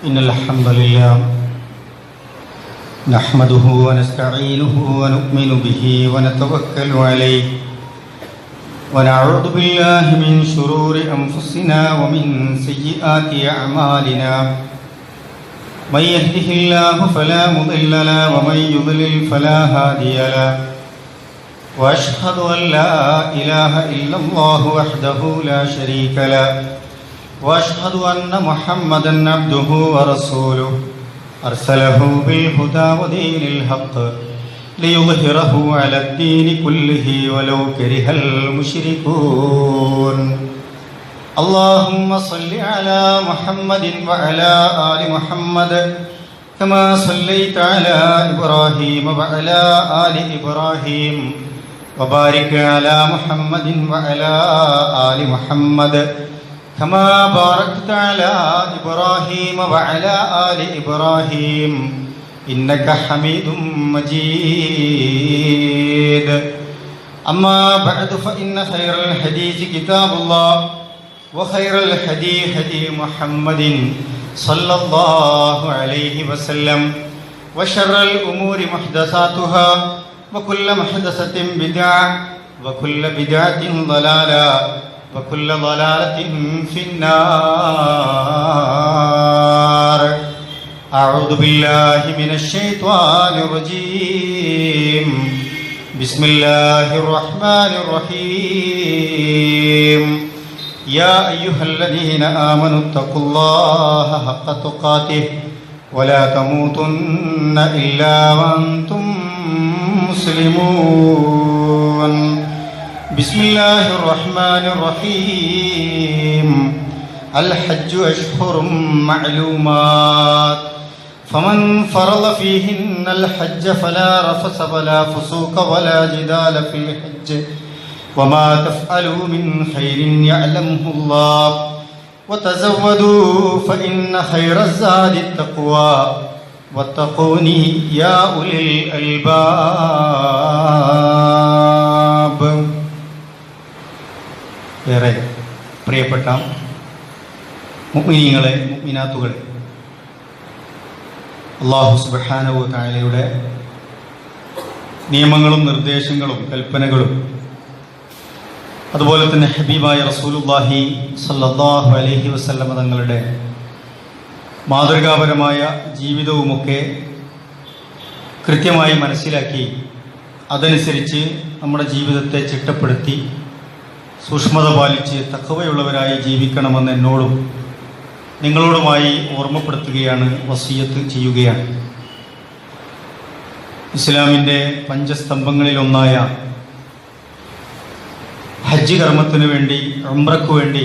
إن الحمد لله نحمده ونستعينه ونؤمن به ونتوكل عليه ونعوذ بالله من شرور أنفسنا ومن سيئات أعمالنا من يهده الله فلا مضل له ومن يضلل فلا هادي له وأشهد أن لا إله إلا الله وحده لا شريك له وأشهد أن محمدا عبده ورسوله أرسله بالهدى ودين الحق ليظهره على الدين كله ولو كره المشركون اللهم صل على محمد وعلى آل محمد كما صليت على إبراهيم وعلى آل إبراهيم وبارك على محمد وعلى آل محمد كما باركت على إبراهيم وعلى آل إبراهيم إنك حميد مجيد أما بعد فإن خير الحديث كتاب الله وخير الهدي هدي محمد صلى الله عليه وسلم وشر الأمور محدثاتها وكل محدثة بدعة وكل بدعة ضلالة وكل ضلالة في النار أعوذ بالله من الشيطان الرجيم بسم الله الرحمن الرحيم يا أيها الذين آمنوا اتقوا الله حق تقاته ولا تموتن إلا وأنتم مسلمون بسم الله الرحمن الرحيم الحج أشهر معلومات فمن فرض فيهن الحج فلا رفث ولا فسوق ولا جدال في الحج وما تفعلوا من خير يعلمه الله وتزودوا فإن خير الزاد التقوى واتقوني يا أولي الألباب. ഏറെ പ്രിയപ്പെട്ട മുഅ്മിനീങ്ങളെ മുഅ്മിനാത്തുകളെ, അല്ലാഹു സുബ്ഹാനഹു വ തആലയുടെ നിയമങ്ങളും നിർദ്ദേശങ്ങളും കൽപ്പനകളും അതുപോലെ തന്നെ ഹബീബായ റസൂലുള്ളാഹി സ്വല്ലല്ലാഹു അലൈഹി വസല്ലം തങ്ങളുടെ മാതൃകാപരമായ ജീവിതവുമൊക്കെ കൃത്യമായി മനസ്സിലാക്കി അതനുസരിച്ച് നമ്മുടെ ജീവിതത്തെ ചിട്ടപ്പെടുത്തി സൂക്ഷ്മത പാലിച്ച് തഖ്വയുള്ളവരായി ജീവിക്കണമെന്ന് എന്നോടും നിങ്ങളോടുമായി ഓർമ്മപ്പെടുത്തുകയാണ്, വസിയത്ത് ചെയ്യുകയാണ്. ഇസ്ലാമിൻ്റെ പഞ്ചസ്തംഭങ്ങളിലൊന്നായ ഹജ്ജ് കർമ്മത്തിനു വേണ്ടി, ഉംറയ്ക്കു വേണ്ടി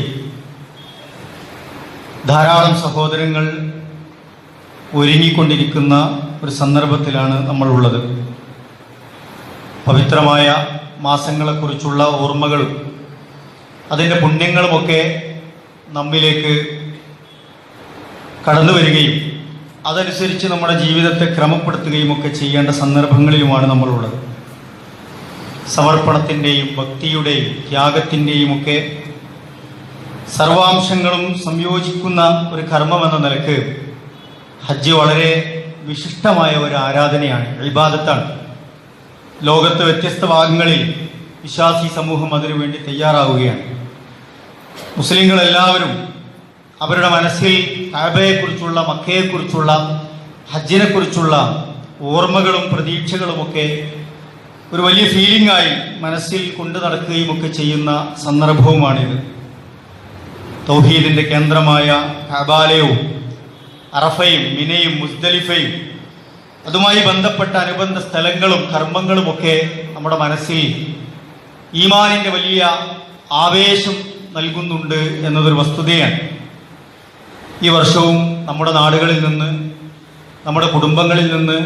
ധാരാളം സഹോദരങ്ങൾ ഒരുങ്ങിക്കൊണ്ടിരിക്കുന്ന ഒരു സന്ദർഭത്തിലാണ് നമ്മളുള്ളത്. പവിത്രമായ മാസങ്ങളെക്കുറിച്ചുള്ള ഓർമ്മകളും അതിൻ്റെ പുണ്യങ്ങളുമൊക്കെ നമ്മിലേക്ക് കടന്നു വരികയും അതനുസരിച്ച് നമ്മുടെ ജീവിതത്തെ ക്രമപ്പെടുത്തുകയും ഒക്കെ ചെയ്യേണ്ട സന്ദർഭങ്ങളിലുമാണ് നമ്മളുള്ളത്. സമർപ്പണത്തിൻ്റെയും ഭക്തിയുടെയും ത്യാഗത്തിൻ്റെയും ഒക്കെ സർവാംശങ്ങളും സംയോജിക്കുന്ന ഒരു കർമ്മമെന്ന നിലക്ക് ഹജ്ജ് വളരെ വിശിഷ്ടമായ ഒരു ആരാധനയാണ്, ഇബാദത്താണ്. ലോകത്ത് വ്യത്യസ്ത ഭാഗങ്ങളിൽ വിശ്വാസി സമൂഹം അതിനുവേണ്ടി തയ്യാറാവുകയാണ്. മുസ്ലിങ്ങളെല്ലാവരും അവരുടെ മനസ്സിൽ കഅബയെക്കുറിച്ചുള്ള, മക്കയെക്കുറിച്ചുള്ള, ഹജ്ജിനെക്കുറിച്ചുള്ള ഓർമ്മകളും പ്രതീക്ഷകളുമൊക്കെ ഒരു വലിയ ഫീലിംഗായി മനസ്സിൽ കൊണ്ടു നടക്കുകയും ഒക്കെ ചെയ്യുന്ന സന്ദർഭവുമാണിത്. തൗഹീദിൻ്റെ കേന്ദ്രമായ കഅബാലയവും അറഫയും മിനയും മുസ്ദലിഫയും അതുമായി ബന്ധപ്പെട്ട അനുബന്ധ സ്ഥലങ്ങളും കർമ്മങ്ങളുമൊക്കെ നമ്മുടെ മനസ്സിൽ ഈമാനിൻ്റെ വലിയ ആവേശം നൽകുന്നുണ്ട് എന്നതൊരു വസ്തുതയാണ്. ഈ വർഷവും നമ്മുടെ നാടുകളിൽ നിന്ന്, നമ്മുടെ കുടുംബങ്ങളിൽ നിന്ന്,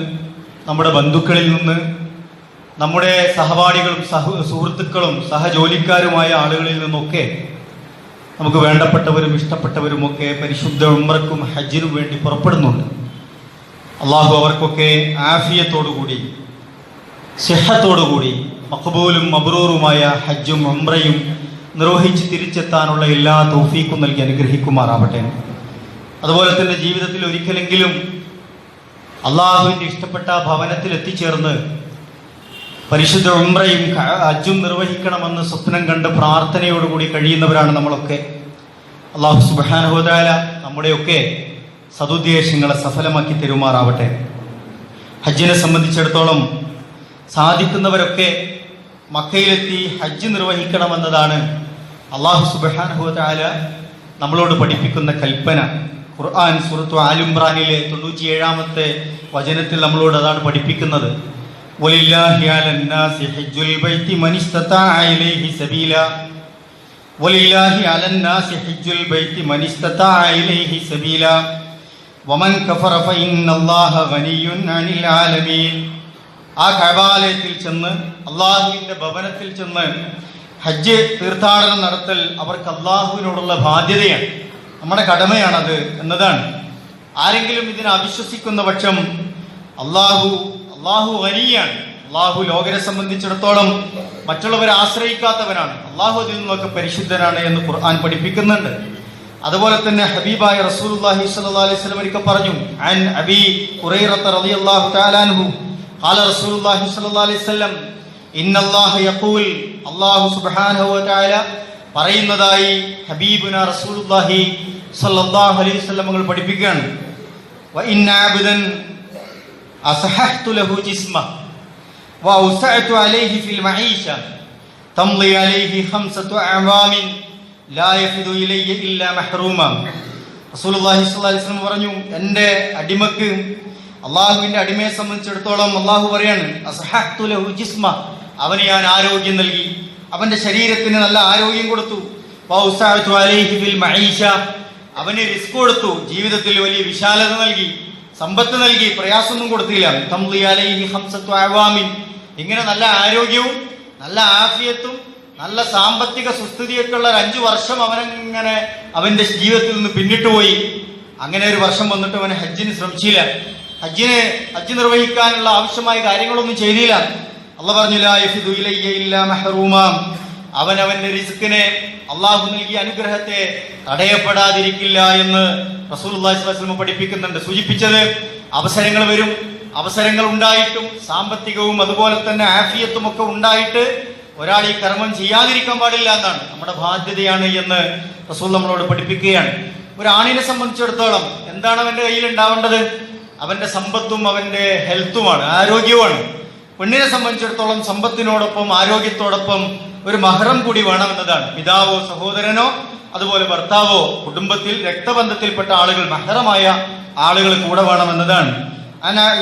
നമ്മുടെ ബന്ധുക്കളിൽ നിന്ന്, നമ്മുടെ സഹപാഠികളും സുഹൃത്തുക്കളും സഹജോലിക്കാരുമായ ആളുകളിൽ നിന്നൊക്കെ നമുക്ക് വേണ്ടപ്പെട്ടവരും ഇഷ്ടപ്പെട്ടവരുമൊക്കെ പരിശുദ്ധ ഉംറയ്ക്കും ഹജ്ജിനും വേണ്ടി പുറപ്പെടുന്നുണ്ട്. അള്ളാഹു അവർക്കൊക്കെ ആഫിയത്തോടുകൂടി, സിഹത്തോടുകൂടി മഖ്ബൂലും മബ്റൂറുമായ ഹജ്ജും ഉംറയും നിർവഹിച്ച് തിരിച്ചെത്താനുള്ള എല്ലാ തൗഫീഖും നൽകി അനുഗ്രഹിക്കുമാറാവട്ടെ. അതുപോലെ തന്നെ ജീവിതത്തിൽ ഒരിക്കലെങ്കിലും അള്ളാഹുവിൻ്റെ ഇഷ്ടപ്പെട്ട ഭവനത്തിൽ എത്തിച്ചേർന്ന് പരിശുദ്ധ ഉംറയും ഹജ്ജും നിർവഹിക്കണമെന്ന് സ്വപ്നം കണ്ട് പ്രാർത്ഥനയോടുകൂടി കഴിയുന്നവരാണ് നമ്മളൊക്കെ. അള്ളാഹു സുബ്ഹാനഹു വ തആല നമ്മുടെയൊക്കെ സതുദ്ദേശങ്ങളെ സഫലമാക്കി തരുമാറാവട്ടെ. ഹജ്ജിനെ സംബന്ധിച്ചിടത്തോളം സാധിക്കുന്നവരൊക്കെ മക്കയിലെത്തി ഹജ്ജ് നിർവഹിക്കണമെന്നതാണ് അള്ളാഹു സുബ്ഹാനഹു വ തആല നമ്മളോട് പഠിപ്പിക്കുന്ന കൽപ്പന. ഖുർആൻ സൂറത്തു ആൽ ഇംറാനിലെ 97-ാമത്തെ വചനത്തിൽ നമ്മളോട് അതാണ് പഠിപ്പിക്കുന്നത്. വലില്ലാഹി അലന്നാസി ഹജ്ജുൽ ബൈത്തി മൻ ഇസ്തതാഅ ഇലൈഹി സബീല വലില്ലാഹി അലന്നാസി ഹജ്ജുൽ ബൈത്തി മൻ ഇസ്തതാഅ ഇലൈഹി സബീല വമൻ കഫറ ഫഇന്നല്ലാഹ ഗനിയ്യുൻ അനിൽ ആലമീൻ. ആ കഅബാലയത്തിൽ ചെന്ന് അള്ളാഹുവിൻ്റെ ഭവനത്തിൽ ചെന്ന് ഹജ്ജ് തീർത്ഥാടനം നടത്തൽ അവർക്ക് അള്ളാഹുവിനോടുള്ള ബാധ്യതയാണ്, നമ്മുടെ കടമയാണത് എന്നതാണ്. ആരെങ്കിലും ഇതിനെ അവിശ്വസിക്കുന്ന പക്ഷം അള്ളാഹു ഗനിയാണ്. അള്ളാഹു ലോകരെ സംബന്ധിച്ചിടത്തോളം മറ്റുള്ളവരെ ആശ്രയിക്കാത്തവനാണ്. അള്ളാഹു അതിൽ നിന്നൊക്കെ പരിശുദ്ധനാണ് എന്ന് ഖുർആൻ പഠിപ്പിക്കുന്നുണ്ട്. അതുപോലെ തന്നെ ഹബീബായ റസൂലുള്ളാഹി സ്വല്ലല്ലാഹു അലൈഹി വസല്ലം ഒരിക്കൽ പറഞ്ഞു, അൻ അബീ ഹുറൈറത റളിയല്ലാഹു തആല അൻഹു ഖാല റസൂലുള്ളാഹി സ്വല്ലല്ലാഹു അലൈഹി വസല്ലം ഇന്നല്ലാഹ യഖൂൽ, അല്ലാഹു സുബ്ഹാനഹു വ തആല പറയുന്നതായി ഹബീബുനാ റസൂലുള്ളാഹി സ്വല്ലല്ലാഹു അലൈഹി വസല്ലം തങ്ങൾ പഠിപ്പിക്കുകയാണ്. വ ഇന്ന അബ്ദൻ അസ്ഹഹ്തു ലഹു ജിസ്മഹ വ ഔസഅതു അലൈഹി ഫിൽ മഈശ തംളി അലൈഹി ഖംസതു അഅവാമിൻ ലാ യഫിദു ഇലയ്യ ഇല്ലാ മഹ്റൂമ. റസൂലുള്ളാഹി സ്വല്ലല്ലാഹു അലൈഹി വസല്ലം പറഞ്ഞു, എൻ്റെ അടിമക്ക്, അള്ളാഹുവിൻ്റെ അടിമയെ സംബന്ധിച്ചിടത്തോളം അള്ളാഹു പറയാണ്, അസ്ഹഹ്തു ലഹു ജിസ്മഹ, അവന് ഞാൻ ആരോഗ്യം നൽകി, അവന്റെ ശരീരത്തിന് നല്ല ആരോഗ്യം കൊടുത്തു. വൗസഅതു അലൈഹി ഫിൽ മഈശ, അവന് റിസ്ക് കൊടുത്തു, ജീവിതത്തിൽ വലിയ വിശാലത നൽകി, സമ്പത്ത് നൽകി, പ്രയാസമൊന്നും കൊടുത്തില്ല. തംളി അലൈഹി ഖംസതു അഅവാമിൻ, ഇങ്ങനെ നല്ല ആരോഗ്യവും നല്ല ആഫിയത്തും നല്ല സാമ്പത്തിക സുസ്ഥിതിയൊക്കെ ഉള്ള 5 വർഷം അവനങ്ങനെ അവന്റെ ജീവിതത്തിൽ നിന്ന് പിന്നിട്ട് പോയി. അങ്ങനെ ഒരു വർഷം വന്നിട്ട് അവന് ഹജ്ജിന് ശ്രമിച്ചില്ല, ഹജ്ജ് നിർവഹിക്കാനുള്ള ആവശ്യമായ കാര്യങ്ങളൊന്നും ചെയ്തില്ല. അള്ളാഹു പറഞ്ഞു, ലാ യഫിദു ഇലയ്യ ഇല്ലാ മഹ്റൂമ, അവന്റെ റിസ്കിനെ, അള്ളാഹു നൽകിയ അനുഗ്രഹത്തെ തടയപ്പെടാതിരിക്കില്ല എന്ന് റസൂലുള്ളാഹി സ്വല്ലല്ലാഹു അലൈഹി വസല്ലം പഠിപ്പിക്കുന്നുണ്ട്. സൂചിപ്പിച്ചത് അവസരങ്ങൾ വരും, അവസരങ്ങൾ ഉണ്ടായിട്ടും സാമ്പത്തികവും അതുപോലെ തന്നെ ആഫിയത്തും ഒക്കെ ഉണ്ടായിട്ട് ഒരാൾ ഈ കർമ്മം ചെയ്യാതിരിക്കാൻ പാടില്ല എന്നാണ്, നമ്മുടെ ബാധ്യതയാണ് എന്ന് റസൂൽ നമ്മളോട് പഠിപ്പിക്കുകയാണ്. ഒരാണിനെ സംബന്ധിച്ചിടത്തോളം എന്താണ് അവന്റെ കയ്യിൽ ഉണ്ടാവേണ്ടത്? അവന്റെ സമ്പത്തും അവന്റെ ഹെൽത്തുമാണ്, ആരോഗ്യവുമാണ്. പെണ്ണിനെ സംബന്ധിച്ചിടത്തോളം സമ്പത്തിനോടൊപ്പം ആരോഗ്യത്തോടൊപ്പം ഒരു മഹ്റം കൂടി വേണമെന്നതാണ്. പിതാവോ സഹോദരനോ അതുപോലെ ഭർത്താവോ കുടുംബത്തിൽ രക്തബന്ധത്തിൽപ്പെട്ട ആളുകൾ, മഹ്റമായ ആളുകൾ കൂടെ വേണമെന്നതാണ്.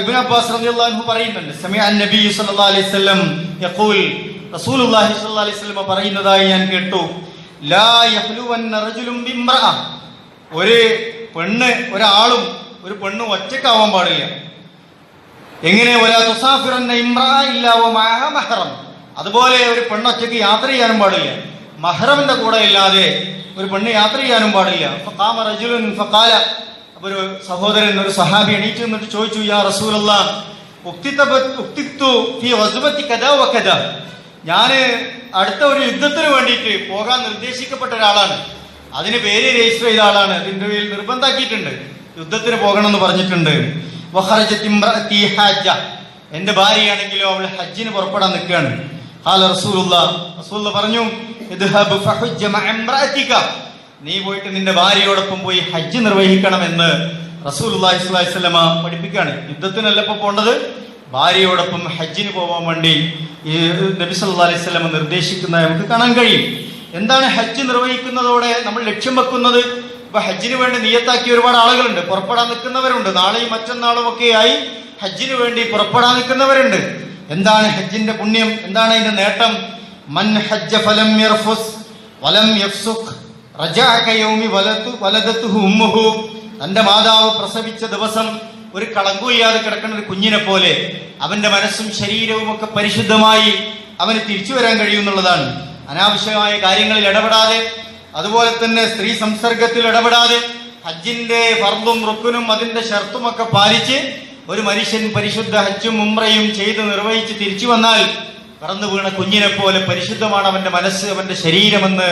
ഇബ്നു അബ്ബാസ് റളിയല്ലാഹു അൻഹു പറയുന്നുണ്ട്, സമിഅ നബി സല്ലല്ലാഹു അലൈഹി വസല്ലം യഖൂൽ, റസൂലുള്ളാഹി സ്വല്ലല്ലാഹു അലൈഹി വസല്ലം പറയുന്നതായി ഞാൻ കേട്ടു, ലാ യഖ്ലുവന്ന റജുലുൻ ബിംറഅ, ഒരു പെണ്ണും ഒറ്റക്കാവാൻ പാടില്ല. എങ്ങനെ? വലാ തുസാഫിറന്ന ഇംറഅ ഇല്ലാ വമഅഹ മഹ്റം, അതുപോലെ ഒരു പെണ്ണൊറ്റയ്ക്ക് യാത്ര ചെയ്യാനും പാടില്ല, മഹ്റമിന്റെ കൂടെ ഇല്ലാതെ ഒരു പെണ്ണ് യാത്ര ചെയ്യാനും പാടില്ല. ഫഖാമ റജുലുൻ ഫഖാല, ഒരു സഹോദരൻ, ഒരു സഹാബി എണീറ്റ് നിന്നിട്ട് ചോദിച്ചു, യാ റസൂലല്ലാഹ്, ഉക്തിത്തു ഫീ ഗസ്വതി കദാ വകദാ, ഞാൻ അടുത്ത ഒരു യുദ്ധത്തിന് വേണ്ടിയിട്ട് പോകാൻ നിർദ്ദേശിക്കപ്പെട്ട ഒരാളാണ്, അതിന് പേര് രജിസ്റ്റർ ചെയ്ത ആളാണ്, അതിന്റെ പേരിൽ നിർബന്ധാക്കിയിട്ടുണ്ട്, യുദ്ധത്തിന് പോകണം എന്ന് പറഞ്ഞിട്ടുണ്ട്. വഖറജത് ഇംറഅതി ഹജ്ജ, എന്റെ ഭാര്യയാണെങ്കിലോ അവൾ ഹജ്ജിന് പുറപ്പെടാൻ നിൽക്കുകയാണ്. ഖാല റസൂലുള്ളാഹ് പറഞ്ഞു, ഇദ്ഹബ് ഫഹജ്ജ മഅ ഇംറഅതിക, നീ പോയിട്ട് നിന്റെ ഭാര്യയോടൊപ്പം പോയി ഹജ്ജ് നിർവഹിക്കണമെന്ന് റസൂലുള്ളാഹി സ്വല്ലല്ലാഹു അലൈഹി വസല്ലം പഠിപ്പിക്കുകയാണ്. യുദ്ധത്തിനല്ല ഇപ്പോൾ പോണ്ടത്, ഭാര്യയോടൊപ്പം ഹജ്ജിന് പോകാൻ വേണ്ടി ഈ നബി സല്ലല്ലാഹു അലൈഹി വസല്ലം നിർദ്ദേശിക്കുന്നത് നമുക്ക് കാണാൻ കഴിയും. എന്താണ് ഹജ്ജ് നിർവഹിക്കുന്നതോടെ നമ്മൾ ലക്ഷ്യം വെക്കുന്നത്? ഇപ്പൊ ഹജ്ജിന് വേണ്ടി നിയത്താക്കിയ ഒരുപാട് ആളുകളുണ്ട്, പുറപ്പെടാൻ നിൽക്കുന്നവരുണ്ട്, നാളെയും മറ്റന്നാളും ഒക്കെയായി ഹജ്ജിന് വേണ്ടി പുറപ്പെടാൻ നിൽക്കുന്നവരുണ്ട്. എന്താണ് ഹജ്ജിന്റെ പുണ്യം? എന്താണ് അതിന്റെ നേട്ടം? മൻ ഹജ്ജ ഫലം യർഫുസ് വലം യഫ്സുഖ് റജഅ കയൗമി വലദതുഹു ഉമ്മുഹു, തന്റെ മാതാവ് പ്രസവിച്ച ദിവസം ഒരു കളങ്കുമില്ലാതെ കിടക്കുന്ന ഒരു കുഞ്ഞിനെ പോലെ അവന്റെ മനസ്സും ശരീരവും ഒക്കെ പരിശുദ്ധമായി അവന് തിരിച്ചു വരാൻ കഴിയുമെന്നുള്ളതാണ്. അനാവശ്യമായ കാര്യങ്ങളിൽ ഇടപെടാതെ, അതുപോലെ തന്നെ സ്ത്രീ സംസർഗത്തിൽ ഇടപെടാതെ, ഹജ്ജിന്റെ ഫർളും റുക്നും അതിന്റെ ഷർത്തും ഒക്കെ പാലിച്ച് ഒരു മനുഷ്യൻ പരിശുദ്ധ ഹജ്ജും ഉംറയും ചെയ്ത് നിർവഹിച്ച് തിരിച്ചു വന്നാൽ പറന്നു വീണ കുഞ്ഞിനെ പോലെ പരിശുദ്ധമാണ് അവന്റെ മനസ്സ്, അവന്റെ ശരീരമെന്ന്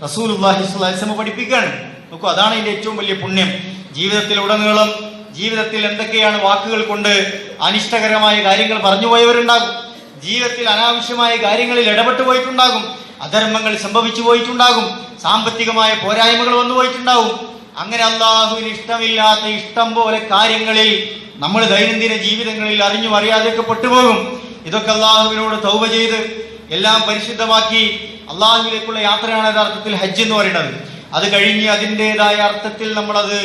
റസൂലുള്ളാഹി സ്വല്ലല്ലാഹു അലൈഹി വസല്ലം പഠിപ്പിക്കുകയാണ്. നോക്കൂ, അതാണ് ഇതിന്റെ ഏറ്റവും വലിയ പുണ്യം. ജീവിതത്തിലുടനീളം ജീവിതത്തിൽ എന്തൊക്കെയാണ് വാക്കുകൾ കൊണ്ട് അനിഷ്ടകരമായ കാര്യങ്ങൾ പറഞ്ഞു പോയവരുണ്ടാകും. ജീവിതത്തിൽ അനാവശ്യമായ കാര്യങ്ങളിൽ ഇടപെട്ടു പോയിട്ടുണ്ടാകും. അധർമ്മങ്ങൾ സംഭവിച്ചു പോയിട്ടുണ്ടാകും. സാമ്പത്തികമായ പോരായ്മകൾ വന്നു പോയിട്ടുണ്ടാകും. അങ്ങനെ അള്ളാഹുവിന് ഇഷ്ടമില്ലാത്ത ഇഷ്ടം പോലെ കാര്യങ്ങളിൽ നമ്മൾ ദൈനംദിന ജീവിതങ്ങളിൽ അറിഞ്ഞും അറിയാതെയൊക്കെ പെട്ടുപോകും. ഇതൊക്കെ അള്ളാഹുവിനോട് തൗബ ചെയ്ത് എല്ലാം പരിശുദ്ധമാക്കി അള്ളാഹുവിലേക്കുള്ള യാത്രയാണ് യഥാർത്ഥത്തിൽ ഹജ്ജ് എന്ന് പറയുന്നത്. അത് കഴിഞ്ഞ് അതിൻ്റെതായ അർത്ഥത്തിൽ നമ്മളത്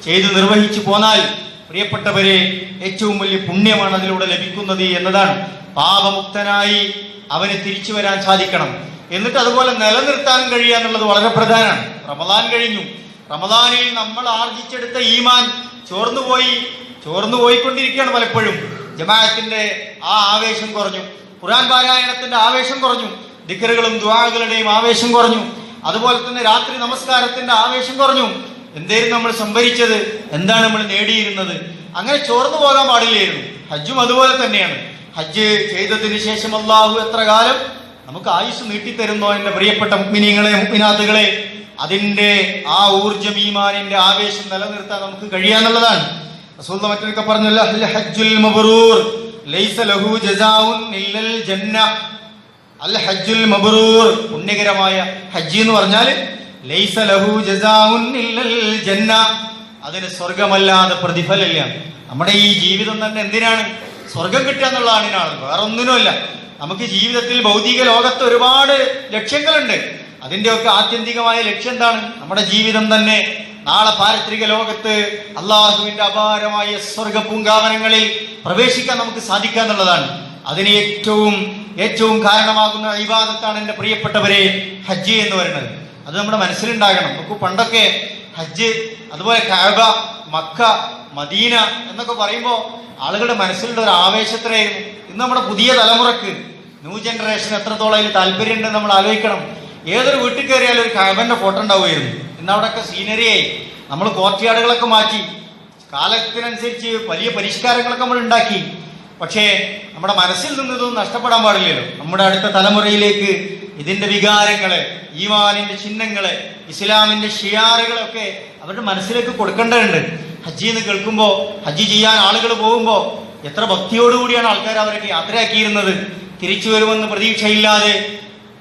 ചെയ്ത് നിർവഹിച്ചു പോന്നാൽ പ്രിയപ്പെട്ടവരെ ഏറ്റവും വലിയ പുണ്യമാണ് അതിലൂടെ ലഭിക്കുന്നത് എന്നതാണ്. പാപമുക്തനായി അവന് തിരിച്ചു വരാൻ സാധിക്കണം. എന്നിട്ട് അതുപോലെ നിലനിർത്താനും കഴിയുക എന്നുള്ളത് വളരെ പ്രധാനമാണ്. റമദാൻ കഴിഞ്ഞു. റമദാനിൽ നമ്മൾ ആർജിച്ചെടുത്ത ഈമാൻ ചോർന്നു പോയിക്കൊണ്ടിരിക്കുകയാണ്. പലപ്പോഴും ജമാഅത്തിന്റെ ആ ആവേശം കുറഞ്ഞു, ഖുർആൻ പാരായണത്തിന്റെ ആവേശം കുറഞ്ഞു, ദിക്റുകളും ദുആകളുടെയും ആവേശം കുറഞ്ഞു, അതുപോലെ തന്നെ രാത്രി നമസ്കാരത്തിന്റെ ആവേശം കുറഞ്ഞു. എന്തായിരുന്നു നമ്മൾ സംഭരിച്ചത്? എന്താണ് നമ്മൾ നേടിയിരുന്നത്? അങ്ങനെ ചോർന്നു പോകാൻ പാടില്ലായിരുന്നു. ഹജ്ജും അതുപോലെ തന്നെയാണ്. ഹജ്ജ് ചെയ്തതിന് ശേഷം അള്ളാഹു എത്ര കാലം നമുക്ക് ആയുസ് നീട്ടിത്തരുന്നോ എന്റെ പ്രിയപ്പെട്ട മുഅ്മിനീങ്ങളെ, മുഅ്മിനാത്തുകളെ, അതിന്റെ ആ ഊർജ്ജം, ഈമാനിന്റെ ആവേശം നിലനിർത്താൻ നമുക്ക് കഴിയാന്നുള്ളതാണ്. റസൂൽ മറ്റൊക്കെ പറഞ്ഞല്ലോ, ഹജ്ജുൽ മബ്റൂർ ലൈസ ലഹു ജസാഉൻ ഇല്ലൽ ജന്ന. അൽ ഹജ്ജുൽ മബ്റൂർ, പുണ്യകരമായ ഹജ്ജ് എന്ന് പറഞ്ഞാൽ ലൈസ ലഹു ജസാഉൻ ഇല്ലൽ ജന്ന, അതിന് സ്വർഗമല്ലാതെ പ്രതിഫലമില്ല. നമ്മുടെ ഈ ജീവിതം തന്നെ എന്തിനാണ്? സ്വർഗം കിട്ടുക എന്നുള്ളതാണ് ഇതിനാണ്, വേറെ ഒന്നിനുമല്ല. നമുക്ക് ജീവിതത്തിൽ ഭൗതിക ലോകത്ത് ഒരുപാട് ലക്ഷ്യങ്ങളുണ്ട്. അതിന്റെയൊക്കെ ആത്യന്തികമായ ലക്ഷ്യം എന്താണ്? നമ്മുടെ ജീവിതം തന്നെ നാളെ പാരത്രിക ലോകത്ത് അള്ളാഹുവിന്റെ അപാരമായ സ്വർഗ പൂങ്കാവനങ്ങളിൽ പ്രവേശിക്കാൻ നമുക്ക് സാധിക്കുക എന്നുള്ളതാണ്. അതിന് ഏറ്റവും കാരണമാകുന്ന ഇബാദത്താണ് എന്റെ പ്രിയപ്പെട്ടവരെ ഹജ്ജ് എന്ന് പറയുന്നത്. അത് നമ്മുടെ മനസ്സിലുണ്ടാകണം. നമുക്ക് പണ്ടൊക്കെ ഹജ്ജ്, അതുപോലെ കഅബ, മക്ക, മദീന എന്നൊക്കെ പറയുമ്പോൾ ആളുകളുടെ മനസ്സിലുള്ള ഒരു ആവേശത്തിലായിരുന്നു. ഇന്ന് നമ്മുടെ പുതിയ തലമുറക്ക്, ന്യൂ ജനറേഷൻ എത്രത്തോളം അതിൽ താല്പര്യം ഉണ്ടെന്ന് നമ്മൾ ആലോചിക്കണം. ഏതൊരു വീട്ടിൽ കയറിയാലും ഒരു കഅബന്റെ ഫോട്ടോ ഉണ്ടാവുമായിരുന്നു. ഇന്ന് അവിടെയൊക്കെ സീനറിയായി. നമ്മൾ കോർട്ട്യാർഡുകളൊക്കെ മാറ്റി, കാലത്തിനനുസരിച്ച് വലിയ പരിഷ്കാരങ്ങളൊക്കെ നമ്മൾ ഉണ്ടാക്കി. പക്ഷേ നമ്മുടെ മനസ്സിൽ നിന്ന് ഇതൊന്നും നഷ്ടപ്പെടാൻ പാടില്ലല്ലോ. നമ്മുടെ അടുത്ത തലമുറയിലേക്ക് ഇതിന്റെ വികാരങ്ങളെ, ഈമാനിന്റെ ചിഹ്നങ്ങളെ, ഇസ്ലാമിന്റെ ഷിയാറുകളൊക്കെ അവരുടെ മനസ്സിലേക്ക് കൊടുക്കേണ്ടതുണ്ട്. ഹജ്ജ് എന്ന് കേൾക്കുമ്പോൾ, ഹജ്ജ് ചെയ്യാൻ ആളുകൾ പോകുമ്പോൾ എത്ര ഭക്തിയോടുകൂടിയാണ് ആൾക്കാർ അവരൊക്കെ യാത്രയാക്കിയിരുന്നത്. തിരിച്ചു വരുമെന്ന് പ്രതീക്ഷയില്ലാതെ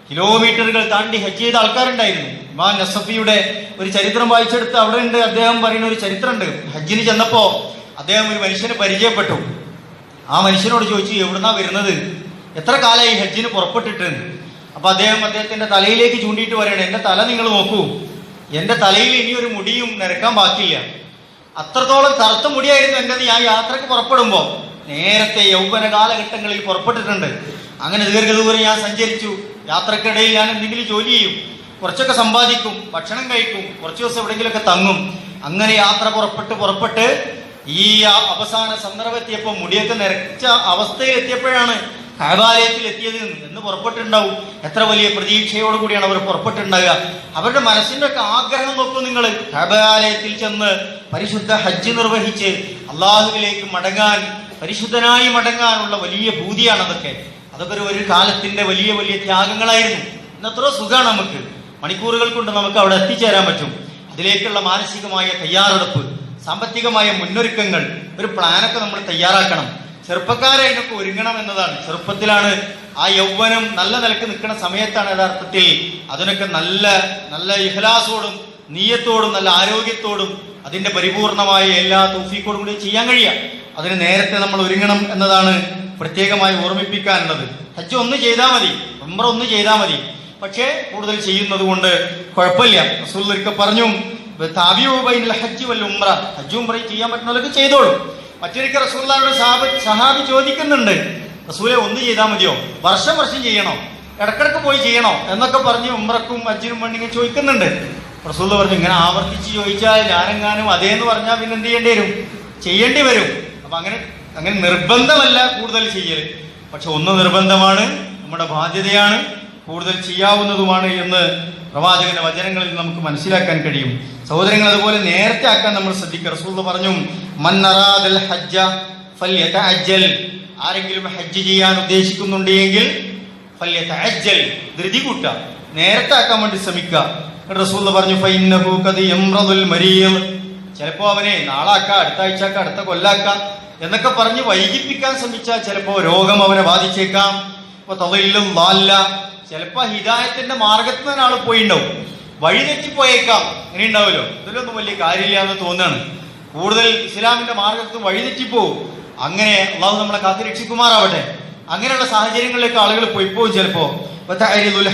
കിലോമീറ്ററുകൾ താണ്ടി ഹജ്ജ് ചെയ്ത ആൾക്കാരുണ്ടായിരുന്നു. ഇമാം നസഫിയുടെ ഒരു ചരിത്രം വായിച്ചെടുത്ത് അവിടെ ഉണ്ട്. അദ്ദേഹം പറയുന്ന ഒരു ചരിത്രമുണ്ട്. ഹജ്ജിന് ചെന്നപ്പോ അദ്ദേഹം ഒരു മനുഷ്യനെ പരിചയപ്പെട്ടു. ആ മനുഷ്യനോട് ചോദിച്ചു, എവിടുന്നാ വരുന്നത്, എത്ര കാലമായി ഹജ്ജിന് പുറപ്പെട്ടിട്ട്? അപ്പൊ അദ്ദേഹത്തിന്റെ തലയിലേക്ക് ചൂണ്ടിയിട്ട് പറയണേ, എന്റെ തല നിങ്ങൾ നോക്കൂ, എന്റെ തലയിൽ ഇനി ഒരു മുടിയും നിരക്കാൻ ബാക്കിയില്ല. അത്രത്തോളം കറുത്ത മുടിയായിരുന്നു എന്റേത്. ഞാൻ യാത്രക്ക് പുറപ്പെടുമ്പോ നേരത്തെ യൗവന കാലഘട്ടങ്ങളിൽ പുറപ്പെട്ടിട്ടുണ്ട്. അങ്ങനെ ദീർഘദൂരം ഞാൻ സഞ്ചരിച്ചു. യാത്രക്കിടയിൽ ഞാൻ എന്തെങ്കിലും ജോലി ചെയ്യും, കുറച്ചൊക്കെ സമ്പാദിക്കും, ഭക്ഷണം കഴിക്കും, കുറച്ചു ദിവസം എവിടെയെങ്കിലുമൊക്കെ തങ്ങും. അങ്ങനെ യാത്ര പുറപ്പെട്ട് ഈ അവസാന സന്ദർഭത്തിയപ്പോൾ മുടിയൊക്കെ നിരച്ച അവസ്ഥയിൽ എത്തിയപ്പോഴാണ് കഅബാലയത്തിൽ എത്തിയത് എന്ന് പുറപ്പെട്ടിട്ടുണ്ടാവും. എത്ര വലിയ പ്രതീക്ഷയോടുകൂടിയാണ് അവർ പുറപ്പെട്ടിട്ടുണ്ടാവുക. അവരുടെ മനസ്സിന്റെ ഒക്കെ ആഗ്രഹം നോക്കൂ നിങ്ങൾ. കഅബാലയത്തിൽ ചെന്ന് പരിശുദ്ധ ഹജ്ജ് നിർവഹിച്ച് അള്ളാഹുവിലേക്ക് മടങ്ങാൻ, പരിശുദ്ധനായി മടങ്ങാനുള്ള വലിയ ഭൂതിയാണ് അതൊക്കെ. അതൊക്കെ ഒരു കാലത്തിന്റെ വലിയ വലിയ ത്യാഗങ്ങളായിരുന്നു. ഇന്നത്ര സുഖമാണ് നമുക്ക്, മണിക്കൂറുകൾ കൊണ്ട് നമുക്ക് അവിടെ എത്തിച്ചേരാൻ പറ്റും. അതിലേക്കുള്ള മാനസികമായ തയ്യാറെടുപ്പ്, സാമ്പത്തികമായ മുന്നൊരുക്കങ്ങൾ, ഒരു പ്ലാനൊക്കെ നമ്മൾ തയ്യാറാക്കണം. ചെറുപ്പക്കാരായിട്ടൊക്കെ ഒരുങ്ങണം എന്നതാണ്. ചെറുപ്പത്തിലാണ് ആ യൗവനം നല്ല നിലക്ക് നിൽക്കുന്ന സമയത്താണ് യഥാർത്ഥത്തിൽ അതിനൊക്കെ നല്ല ഇഖ്ലാസോടും നീയത്തോടും നല്ല ആരോഗ്യത്തോടും അതിന്റെ പരിപൂർണമായ എല്ലാ തൗഫീഖോടും കൂടി ചെയ്യാൻ കഴിയുക. അതിന് നേരത്തെ നമ്മൾ ഒരുങ്ങണം എന്നതാണ് പ്രത്യേകമായി ഓർമ്മിപ്പിക്കാനുള്ളത്. ഹജ്ജ് ഒന്ന് ചെയ്താൽ മതി, ഉംറ ഒന്ന് ചെയ്താൽ മതി. പക്ഷേ കൂടുതൽ ചെയ്യുന്നത് കൊണ്ട് കുഴപ്പമില്ല. റസൂൽ ഒരിക്കൽ പറഞ്ഞു, ഹജ്ജ് വൽ ഉംറ, ഹജ്ജും ഉംറയും ചെയ്യാൻ പറ്റുന്നവർക്ക് ചെയ്തോളൂ. മറ്റൊരിക്കൽ റസൂലുള്ളാഹിയുടെ സഹാബി ചോദിക്കുന്നുണ്ട്, റസൂലെ ഒന്ന് ചെയ്താൽ മതിയോ, വർഷം ചെയ്യണോ, ഇടക്കിടക്ക് പോയി ചെയ്യണോ എന്നൊക്കെ പറഞ്ഞ് ഉംറക്കും ഹജ്ജിനും വേണ്ടി ഇങ്ങനെ ചോദിക്കുന്നുണ്ട്. റസൂൽ പറഞ്ഞു, ഇങ്ങനെ ആവർത്തിച്ച് ചോദിച്ചാൽ ഞാനെങ്ങാനും അതേന്ന് പറഞ്ഞാൽ പിന്നെ എന്ത് ചെയ്യേണ്ടി വരും. അപ്പൊ അങ്ങനെ നിർബന്ധമല്ല കൂടുതൽ ചെയ്യൽ. പക്ഷെ ഒന്ന് നിർബന്ധമാണ്, നമ്മുടെ ബാധ്യതയാണ്, കൂടുതൽ ചെയ്യാവുന്നതുമാണ് എന്ന് പ്രവാചകന്റെ വചനങ്ങളിൽ നമുക്ക് മനസ്സിലാക്കാൻ കഴിയും. സഹോദരങ്ങൾ, അതുപോലെ നേരത്തെ ആക്കാൻ നമ്മൾ ശ്രദ്ധിക്കുക. റസൂൽ പറഞ്ഞു, മൻ അറാദൽ ഹജ്ജ ഫൽയതഅജ്ജൽ, ആരെങ്കിലും ഹജ്ജ് ചെയ്യാൻ ഉദ്ദേശിക്കുന്നുണ്ടെങ്കിൽ ഫൽയതഅജ്ജൽ, ധൃതി കൂട്ടുക, നേരത്തെ ആക്കാൻ വേണ്ടി ശ്രമിക്കുക. റസൂൽ പറഞ്ഞു, ഫഇന്നഹു ഖദ് യംറദുൽ മരീദ്, ചിലപ്പോ അവനെ നാളാക്കാം, അടുത്ത ആഴ്ചക്കാം, അടുത്ത കൊല്ലാക്കാം എന്നൊക്കെ പറഞ്ഞ് വൈകിപ്പിക്കാൻ ശ്രമിച്ചാൽ ചിലപ്പോ രോഗം അവനെ ബാധിച്ചേക്കാം. ഇപ്പൊ തൊഴിലും വാല്ല, ചിലപ്പോ ഹിദായത്തിന്റെ മാർഗത്തിൽ നിന്ന് ആൾ പോയിണ്ടാവും, വഴിതെറ്റിപ്പോയേക്കാം. അങ്ങനെ ഉണ്ടാവുമല്ലോ. ഇതിലൊന്നും വലിയ കാര്യമില്ല എന്ന് തോന്നുകയാണ്. കൂടുതൽ ഇസ്ലാമിന്റെ മാർഗത്തിൽ വഴിതെറ്റിപ്പോവും. അങ്ങനെ അള്ളാഹു നമ്മളെ കാത്തു രക്ഷിക്കുമാറാവട്ടെ. അങ്ങനെയുള്ള സാഹചര്യങ്ങളിലേക്ക് ആളുകൾ പോയിപ്പോവും. ചിലപ്പോ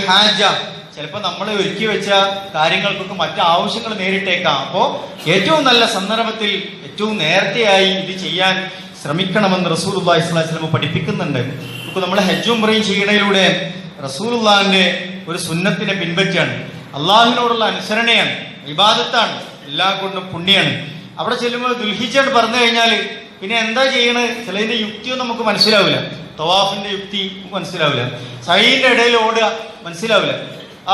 ഹാജ, ചിലപ്പോ നമ്മൾ ഒരുക്കി വെച്ച കാര്യങ്ങൾക്കൊക്കെ മറ്റു ആവശ്യങ്ങൾ നേരിട്ടേക്കാം. അപ്പോ ഏറ്റവും നല്ല സന്ദർഭത്തിൽ ഏറ്റവും നേരത്തെയായി ഇത് ചെയ്യാൻ ശ്രമിക്കണമെന്ന് റസൂലുള്ളാഹി സ്വല്ലല്ലാഹു അലൈഹി വസല്ലം പഠിപ്പിക്കുന്നുണ്ട്. ഇപ്പൊ നമ്മൾ ഹജ്ജും ഉംറയും ചെയ്യണതിലൂടെ റസൂലുള്ളാഹിന്റെ ഒരു സുന്നത്തിനെ പിൻപറ്റിയാണ്, അള്ളാഹുവിനോടുള്ള അനുസരണയാണ്, ഇബാദത്താണ്, എല്ലാം കൊണ്ടും പുണ്യാണ്. അവിടെ ചെല്ലുമ്പോൾ ദുൽഹിജ്ജ പറഞ്ഞു കഴിഞ്ഞാൽ പിന്നെ എന്താ ചെയ്യണത്? ചിലതിന്റെ യുക്തിയൊന്നും നമുക്ക് മനസ്സിലാവില്ല. തവാഫിന്റെ യുക്തി മനസ്സിലാവില്ല, സഈന്റെ ഇടയിൽ ഓടുക മനസ്സിലാവില്ല,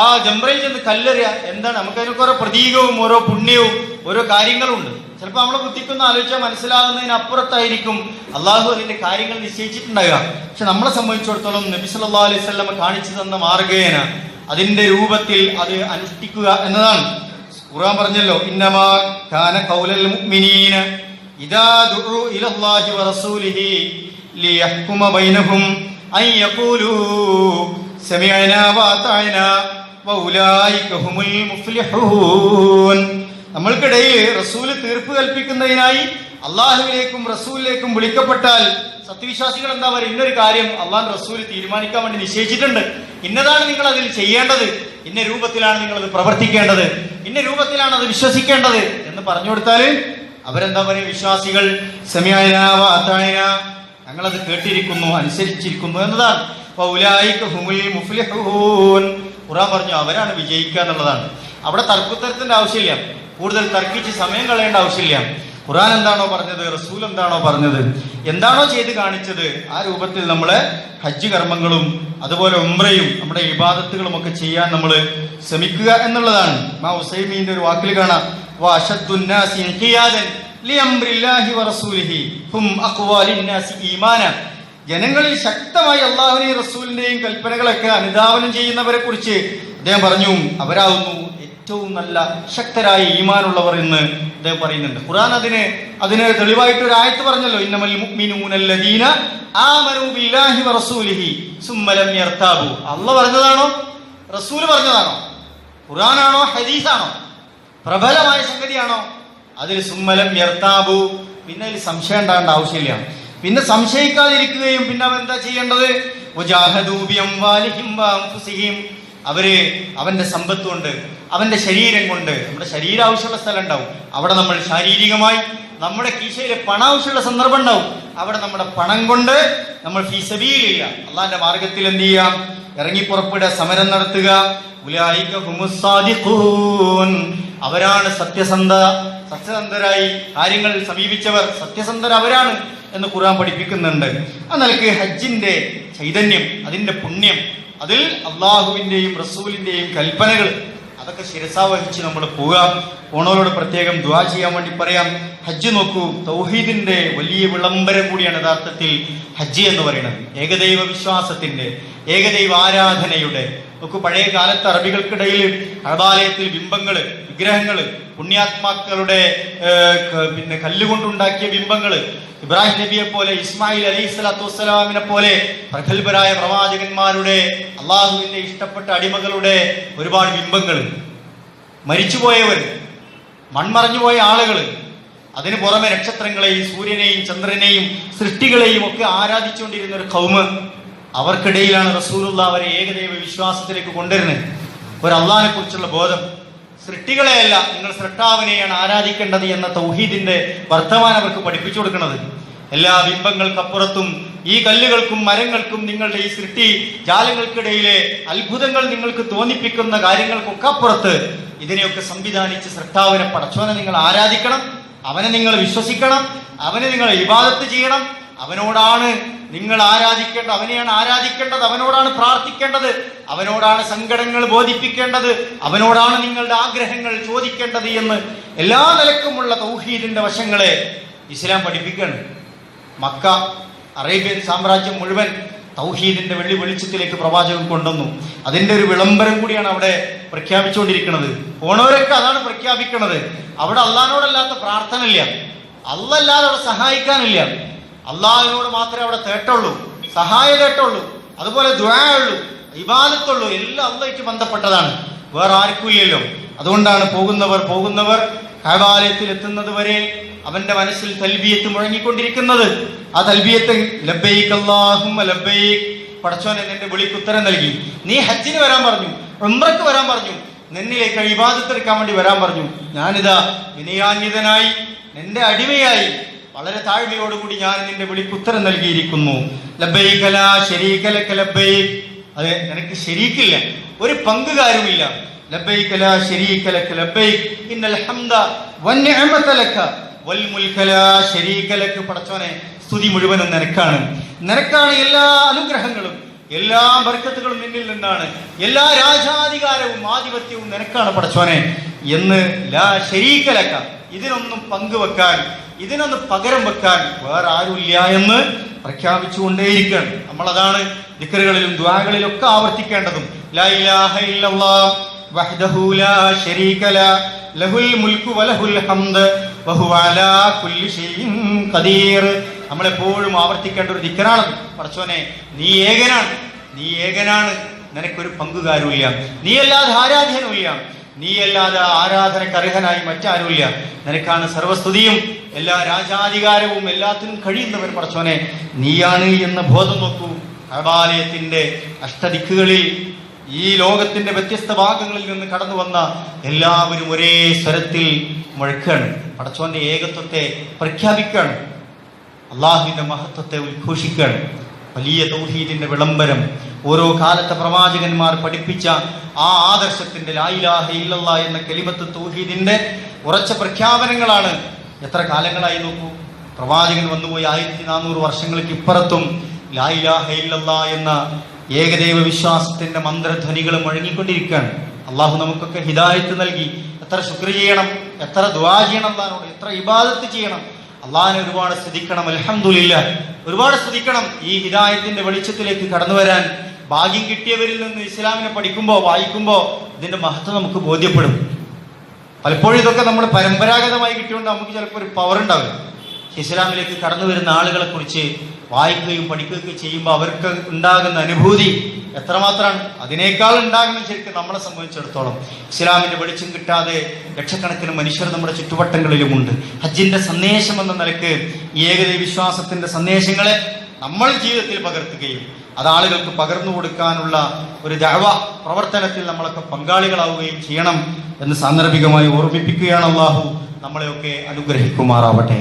ആ ജംറയിൽ ചെന്ന് കല്ലെറിയ എന്താണ്? നമുക്കതിനൊക്കെ ഓരോ പ്രതീകവും ഓരോ പുണ്യവും ഓരോ കാര്യങ്ങളും ഉണ്ട്. ചിലപ്പോൾ നമ്മളെ ബുദ്ധിക്കൊന്ന് ആലോചിച്ചാൽ മനസ്സിലാകുന്നതിനപ്പുറത്തായിരിക്കും അള്ളാഹു അതിന്റെ കാര്യങ്ങൾ നിശ്ചയിച്ചിട്ടുണ്ടാകുക. പക്ഷെ നമ്മളെ സംബന്ധിച്ചിടത്തോളം നബി സല്ലല്ലാഹു അലൈഹി വസല്ലം കാണിച്ചു തന്ന മാർഗേന അതിന്റെ രൂപത്തിൽ അത് അനുഷ്ഠിക്കുക എന്നതാണ്. ഖുർആൻ പറഞ്ഞല്ലോ, ഇന്നമാ കാന ഖൗലൽ മുഅ്മിനീന ഇദാ ദുഉ ഇലല്ലാഹി വറസൂലിഹി ലിയഹ്കുമ ബൈനഹും അൻ യഖൂലൂ സമിഅനാ വഅതഅനാ വഉലൈക ഹുമുൽ മുഫ്ലിഹൂൻ. നമ്മൾക്കിടയിൽ റസൂല് തീർപ്പ് കൽപ്പിക്കുന്നതിനായി അള്ളാഹുവിലേക്കും റസൂലിലേക്കും വിളിക്കപ്പെട്ടാൽ സത്യവിശ്വാസികൾ എന്താ പറയുക? ഇന്നൊരു കാര്യം അള്ളാഹു റസൂല് തീരുമാനിക്കാൻ വേണ്ടി നിശ്ചയിച്ചിട്ടുണ്ട്, ഇന്നതാണ് നിങ്ങൾ അതിൽ ചെയ്യേണ്ടത്, ഇന്ന രൂപത്തിലാണ് നിങ്ങൾ അത് പ്രവർത്തിക്കേണ്ടത്, ഇന്ന രൂപത്തിലാണ് അത് വിശ്വസിക്കേണ്ടത് എന്ന് പറഞ്ഞു കൊടുത്താൽ അവരെന്താ പറയുക? വിശ്വാസികൾ സമിഅനാ വഅതഅനാ, ഞങ്ങളത് കേട്ടിരിക്കുന്നു, അനുസരിച്ചിരിക്കുന്നു എന്നതാണ്. വഉലൈക ഹുമുൽ മുഫ്ലിഹൂൻ. ഖുർആൻ പറഞ്ഞു അവരാണ് വിജയിക്കുക എന്നുള്ളതാണ്. അവിടെ തർക്കുത്തരത്തിന്റെ ആവശ്യമില്ല, കൂടുതൽ തർക്കിച്ച് സമയം കളയേണ്ട ആവശ്യമില്ല. ഖുർആൻ എന്താണോ പറഞ്ഞത്, റസൂൽ എന്താണോ പറഞ്ഞത്, എന്താണോ ചെയ്ത് കാണിച്ചത്, ആ രൂപത്തിൽ നമ്മളെ ഹജ്ജ് കർമ്മങ്ങളും അതുപോലെ ഉംറയും നമ്മുടെ ഇബാദത്തുകളും ഒക്കെ ചെയ്യാൻ നമ്മൾ ശ്രമിക്കുക എന്നുള്ളതാണ്. മാ ഉസൈമീന്റെ ഒരു വാക്കിൽ കാണാം, വഅശദ്ദുന്നാസി ഇൻഖിയാദൻ ലിഅംരില്ലാഹി വറസൂലിഹി ഹും അഖ്വാലിന്നാസി ഈമാന. ജനങ്ങളിൽ ശക്തമായി അള്ളാഹുവിനെയും റസൂലിന്റെയും കൽപ്പനകളൊക്കെ അനുധാവനം ചെയ്യുന്നവരെ കുറിച്ച് അദ്ദേഹം പറഞ്ഞു, അവരാകുന്നു ഏറ്റവും നല്ല ശക്തരായ ഈമാനുള്ളവർ എന്ന് അദ്ദേഹം പറയുന്നുണ്ട്. ഖുർആൻ അതിന് തെളിവായിട്ട് ഒരു ആയത്ത് പറഞ്ഞല്ലോ, ഇന്നമൽ മുഅ്മിനൂനല്ലദീന ആമനൂ ബില്ലാഹി വറസൂലിഹി സുമ്മ ലം യർതാബു. അല്ലാഹ് പറഞ്ഞതാണോ റസൂൽ പറഞ്ഞതാണോ, ഖുർആനാണോ ഹദീസാണോ, പ്രബലമായ സംഗതിയാണോ? അതിൽ സുമ്മ ലം യർതാബു, പിന്നെ അതിൽ സംശയം ഉണ്ടാകേണ്ട ആവശ്യമില്ല. പിന്നെ സംശയിക്കാതിരിക്കുകയും പിന്നെ അവൻ എന്താ ചെയ്യേണ്ടത്? വജാഹദൂ ബിഅംവാലിഹിം വഅൻഫുസിഹിം, അവര് അവന്റെ സമ്പത്ത് കൊണ്ട്, അവന്റെ ശരീരം കൊണ്ട്, നമ്മുടെ ശരീരം ആവശ്യമുള്ള സ്ഥലം ഉണ്ടാവും, അവിടെ നമ്മൾ ശാരീരികമായി, നമ്മുടെ കീശയിലെ പണം ആവശ്യമുള്ള സന്ദർഭം ഉണ്ടാവും, അവിടെ നമ്മുടെ പണം കൊണ്ട് നമ്മൾ ഫീ സബീലില്ല അള്ളാന്റെ മാർഗത്തിൽ എന്ത് ചെയ്യാം? ഇറങ്ങി പുറപ്പെടുക, സമരം നടത്തുക. ഉലൈക ഹുമുസ് സാദിഖൂൻ, അവരാണ് സത്യസന്ധരായി കാര്യങ്ങൾ സമീപിച്ചവർ, സത്യസന്ധർ അവരാണ് എന്ന് ഖുർആൻ പഠിപ്പിക്കുന്നുണ്ട്. ആ നിലയ്ക്ക് ഹജ്ജിന്റെ ചൈതന്യം, അതിന്റെ പുണ്യം, അതിൽ അള്ളാഹുവിന്റെയും റസൂലിന്റെയും കൽപ്പനകൾ അതൊക്കെ ശിരസാവഹിച്ച് നമ്മൾ പോകാം. ഓണോരോട് പ്രത്യേകം ദുആ ചെയ്യാൻ വേണ്ടി പറയാം. ഹജ്ജ് നോക്കൂ, തൗഹീദിന്റെ വലിയ വിളംബരം കൂടിയാണ് യഥാർത്ഥത്തിൽ ഹജ്ജ് എന്ന് പറയുന്നത്. ഏകദൈവ വിശ്വാസത്തിന്റെ, ഏകദൈവ ആരാധനയുടെ. നോക്കൂ, പഴയ കാലത്ത് അറബികൾക്കിടയിൽ കഅബാലയത്തിൽ ബിംബങ്ങള്, വിഗ്രഹങ്ങള്, പുണ്യാത്മാക്കളുടെ പിന്നെ കല്ലുകൊണ്ടുണ്ടാക്കിയ ബിംബങ്ങള്, ഇബ്രാഹിം നബിയെ പോലെ, ഇസ്മായിൽ അലൈഹി സ്വലാത്തു വസ്സലാമിനെ പോലെ പ്രഗത്ഭരായ പ്രവാചകന്മാരുടെ, അള്ളാഹുവിന്റെ ഇഷ്ടപ്പെട്ട അടിമകളുടെ ഒരുപാട് ബിംബങ്ങൾ, മരിച്ചുപോയവർ, മൺമറഞ്ഞുപോയ ആളുകൾ, അതിനു പുറമെ നക്ഷത്രങ്ങളെയും സൂര്യനെയും ചന്ദ്രനെയും സൃഷ്ടികളെയും ഒക്കെ ആരാധിച്ചുകൊണ്ടിരുന്ന ഒരു ഖൗമ്. അവർക്കിടയിലാണ് റസൂലുള്ളാഹി അവരെ ഏകദൈവ വിശ്വാസത്തിലേക്ക് കൊണ്ടുവരുന്നത്. ഒരു അള്ളാഹിനെ കുറിച്ചുള്ള ബോധം, സൃഷ്ടികളെയല്ല നിങ്ങൾ സൃഷ്ടാവിനെയാണ് ആരാധിക്കേണ്ടത് എന്ന തൗഹീദിന്റെ വർത്തമാനം അവർക്ക് പഠിപ്പിച്ചു കൊടുക്കുന്നത്. എല്ലാ ബിംബങ്ങൾക്കപ്പുറത്തും ഈ കല്ലുകൾക്കും മരങ്ങൾക്കും നിങ്ങളുടെ ഈ സൃഷ്ടി ജാലങ്ങൾക്കിടയിലെ അത്ഭുതങ്ങൾ നിങ്ങൾക്ക് തോന്നിപ്പിക്കുന്ന കാര്യങ്ങൾക്കൊക്കെ അപ്പുറത്ത് ഇതിനെയൊക്കെ സംവിധാനിച്ച് സൃഷ്ടാവിനെ, പടച്ചോനെ നിങ്ങൾ ആരാധിക്കണം, അവനെ നിങ്ങൾ വിശ്വസിക്കണം, അവനെ നിങ്ങൾ ഇബാദത്ത് ചെയ്യണം, അവനോടാണ് നിങ്ങൾ ആരാധിക്കേണ്ടത്, അവനെയാണ് ആരാധിക്കേണ്ടത്, അവനോടാണ് പ്രാർത്ഥിക്കേണ്ടത്, അവനോടാണ് സങ്കടങ്ങൾ ബോധിപ്പിക്കേണ്ടത്, അവനോടാണ് നിങ്ങളുടെ ആഗ്രഹങ്ങൾ ചോദിക്കേണ്ടത് എന്ന് എല്ലാ നിലക്കുമുള്ള തൗഹീദിന്റെ വശങ്ങളെ ഇസ്ലാം പഠിപ്പിക്കുകയാണ്. മക്ക, അറേബ്യൻ സാമ്രാജ്യം മുഴുവൻ തൗഹീദിന്റെ വെള്ളി വെളിച്ചത്തിലേക്ക് പ്രവാചകൻ കൊണ്ടുവന്നു. അതിന്റെ ഒരു വിളംബരം കൂടിയാണ് അവിടെ പ്രഖ്യാപിച്ചുകൊണ്ടിരിക്കുന്നത്. പോണവരൊക്കെ അതാണ് പ്രഖ്യാപിക്കുന്നത്. അവിടെ അള്ളാഹിനോടല്ലാത്ത പ്രാർത്ഥന ഇല്ല, അല്ലാതെ അവിടെ സഹായിക്കാനില്ല. അള്ളാഹിനോട് മാത്രമേ അവിടെ തേട്ടുള്ളൂ, സഹായ തേട്ടുള്ളൂ, അതുപോലെ ദുആ ഉള്ളൂ, ഇബാദത്തുള്ളൂ. എല്ലാം അള്ളാഹുമായിട്ട് ബന്ധപ്പെട്ടതാണ്, വേറെ ആർക്കും ഇല്ലല്ലോ. അതുകൊണ്ടാണ് പോകുന്നവർ കഅബാലയത്തിൽ എത്തുന്നത് വരെ അവന്റെ മനസ്സിൽ തൽബിയത്ത് മുഴങ്ങിക്കൊണ്ടിരിക്കുന്നത്. ആ തൽബിയത്ത് ലബ്ബൈക് അല്ലാഹുമ്മ ലബ്ബൈക്, പടച്ചോനെ നിന്റെ വിളിക്ക് ഉത്തരം നൽകി. നീ ഹജ്ജിന് വരാൻ പറഞ്ഞു, ഉംറക്ക് വരാൻ പറഞ്ഞു, നിന്നിലേക്ക് ഇബാദത്ത് എടുക്കാൻ വേണ്ടി വരാൻ പറഞ്ഞു. ഞാനിതാ വിനയാന്വിതനായി നിന്റെ അടിമയായി വളരെ താഴ്മയോടുകൂടി ഞാൻ നിന്റെ വിളിക്ക് ഉത്തരം നൽകിയിരിക്കുന്നു. ലബ്ബൈക ലാ ശരീക ലക ലബ്ബൈക്, അതെ നിനക്ക് ശരീക്കില്ല, ഒരു പങ്കുകാരുമില്ല. ലബ്ബൈക ലാ ശരീക ലക ലബ്ബൈക് ഇന്നൽ ഹംദ വന്നിഅമത ലക വൽ മുൽക ലാ ശരീക ലക. പടച്ചോനെ സ്തുതി മുഴുവനും നിനക്കാണ് എല്ലാ അനുഗ്രഹങ്ങളും, എല്ലാ ബർക്കത്തുകളും നിന്നിൽ നിന്നാണ്, എല്ലാ രാജാധികാരവും ആധിപത്യവും നിനക്കാണ് പടച്ചോനെ എന്ന് ലാ ശരീക ലക, ഇതിനൊന്നും പങ്കുവെക്കാൻ, ഇതിനൊന്ന് പകരം വെക്കാൻ വേറെ ആരുമില്ല എന്ന് പ്രഖ്യാപിച്ചുകൊണ്ടേയിരിക്കുകയാണ്. നമ്മളതാണ് ദിക്റുകളിലും ദുആകളിലും ഒക്കെ ആവർത്തിക്കേണ്ടതും. ലാ ഇലാഹ ഇല്ലല്ലാഹ് വഹ്ദഹു ലാ ശരീക ലഹു ലഹുൽ മുൽക്കു വലഹുൽ ഹംദ് വഹുവ അലാ കുല്ലി ഷൈഇൻ ഖദീർ. നമ്മളെപ്പോഴും ആവർത്തിക്കേണ്ട ഒരു ദിക്റാണ്. പടച്ചോനെ നീ ഏകനാണ്, നിനക്കൊരു പങ്കുകാരുമില്ല, നീയല്ലാതെ ആരാധ്യനുമില്ല, നീയല്ലാതെ ആരാധനക്ക് അർഹനായി മറ്റാരുമില്ല, നിനക്കാണ് സർവസ്തുതിയും, എല്ലാ രാജാധികാരവും, എല്ലാത്തിനും കഴിയുന്നവൻ പടച്ചോനെ നീയാണ് എന്ന ബോധം നോക്കൂ. കഅബാലയത്തിന്റെ അഷ്ടദിക്കുകളിൽ ഈ ലോകത്തിന്റെ വ്യത്യസ്ത ഭാഗങ്ങളിൽ നിന്ന് കടന്നു വന്ന എല്ലാവരും ഒരേ സ്വരത്തിൽ മുഴക്കാണ്, പടച്ചോന്റെ ഏകത്വത്തെ പ്രഖ്യാപിക്കാണ്, അള്ളാഹുവിന്റെ മഹത്വത്തെ ഉദ്ഘോഷിക്കാണ്. വലിയ തൗഹീദിന്റെ വിളംബരം, ഓരോ കാലത്തെ പ്രവാചകന്മാർ പഠിപ്പിച്ച ആ ആദർശത്തിന്റെ ലാ ഇലാഹ ഇല്ലല്ലാഹ് എന്ന കലിമത്ത് തൗഹീദിന്റെ ഉറച്ച പ്രഖ്യാപനങ്ങളാണ്. എത്ര കാലങ്ങളായി നോക്കൂ, പ്രവാചകൻ വന്നുപോയി 1400 വർഷങ്ങൾക്ക് ഇപ്പുറത്തും ലാ ഇലാഹ ഇല്ലല്ലാഹ് എന്ന ഏകദൈവ വിശ്വാസത്തിന്റെ മന്ത്രധ്വനികൾ മുഴങ്ങിക്കൊണ്ടിരിക്കുകയാണ്. അള്ളാഹു നമുക്കൊക്കെ ഹിദായത്ത് നൽകി. എത്ര ശുക്ർ ചെയ്യണം, എത്ര ദുആ ചെയ്യണം, അള്ളാഹിനോട് എത്ര ഇബാദത്ത് ചെയ്യണം. അള്ളാഹിനെ ഒരുപാട് സ്തുതിക്കണം, അൽഹംദുലില്ലാഹ് ഒരുപാട് സ്തുതിക്കണം. ഈ ഹിദായത്തിന്റെ വെളിച്ചത്തിലേക്ക് കടന്നു വരാൻ ഭാഗ്യം കിട്ടിയവരിൽ നിന്ന് ഇസ്ലാമിനെ പഠിക്കുമ്പോൾ വായിക്കുമ്പോൾ ഇതിന്റെ മഹത്വം നമുക്ക് ബോധ്യപ്പെടും. പലപ്പോഴും ഇതൊക്കെ നമ്മൾ പരമ്പരാഗതമായി കിട്ടിയോണ്ട് നമുക്ക് ചിലപ്പോൾ ഒരു പവർ ഉണ്ടാവില്ല. ഇസ്ലാമിലേക്ക് കടന്നു വരുന്ന ആളുകളെ കുറിച്ച് വായിക്കുകയും പഠിക്കുകയും ചെയ്യുമ്പോൾ അവർക്ക് ഉണ്ടാകുന്ന അനുഭൂതി എത്രമാത്രമാണ്, അതിനേക്കാൾ ഉണ്ടാകുന്ന ശരിക്കും നമ്മളെ സംബന്ധിച്ചിടത്തോളം. ഇസ്ലാമിന്റെ വെളിച്ചം കിട്ടാതെ ലക്ഷക്കണക്കിന് മനുഷ്യർ നമ്മുടെ ചുറ്റുവട്ടങ്ങളിലുമുണ്ട്. ഹജ്ജിന്റെ സന്ദേശം എന്ന നിലക്ക് ഈ ഏകദൈവ വിശ്വാസത്തിന്റെ സന്ദേശങ്ങളെ നമ്മൾ ജീവിതത്തിൽ പകർത്തുകയും അത് ആളുകൾക്ക് പകർന്നു കൊടുക്കാനുള്ള ഒരു ദഅവ പ്രവർത്തനത്തിൽ നമ്മളൊക്കെ പങ്കാളികളാവുകയും ചെയ്യണം എന്ന് സാന്ദർഭികമായി ഓർമ്മിപ്പിക്കുകയാണ്. അല്ലാഹു നമ്മളെയൊക്കെ അനുഗ്രഹിക്കുമാറാവട്ടെ.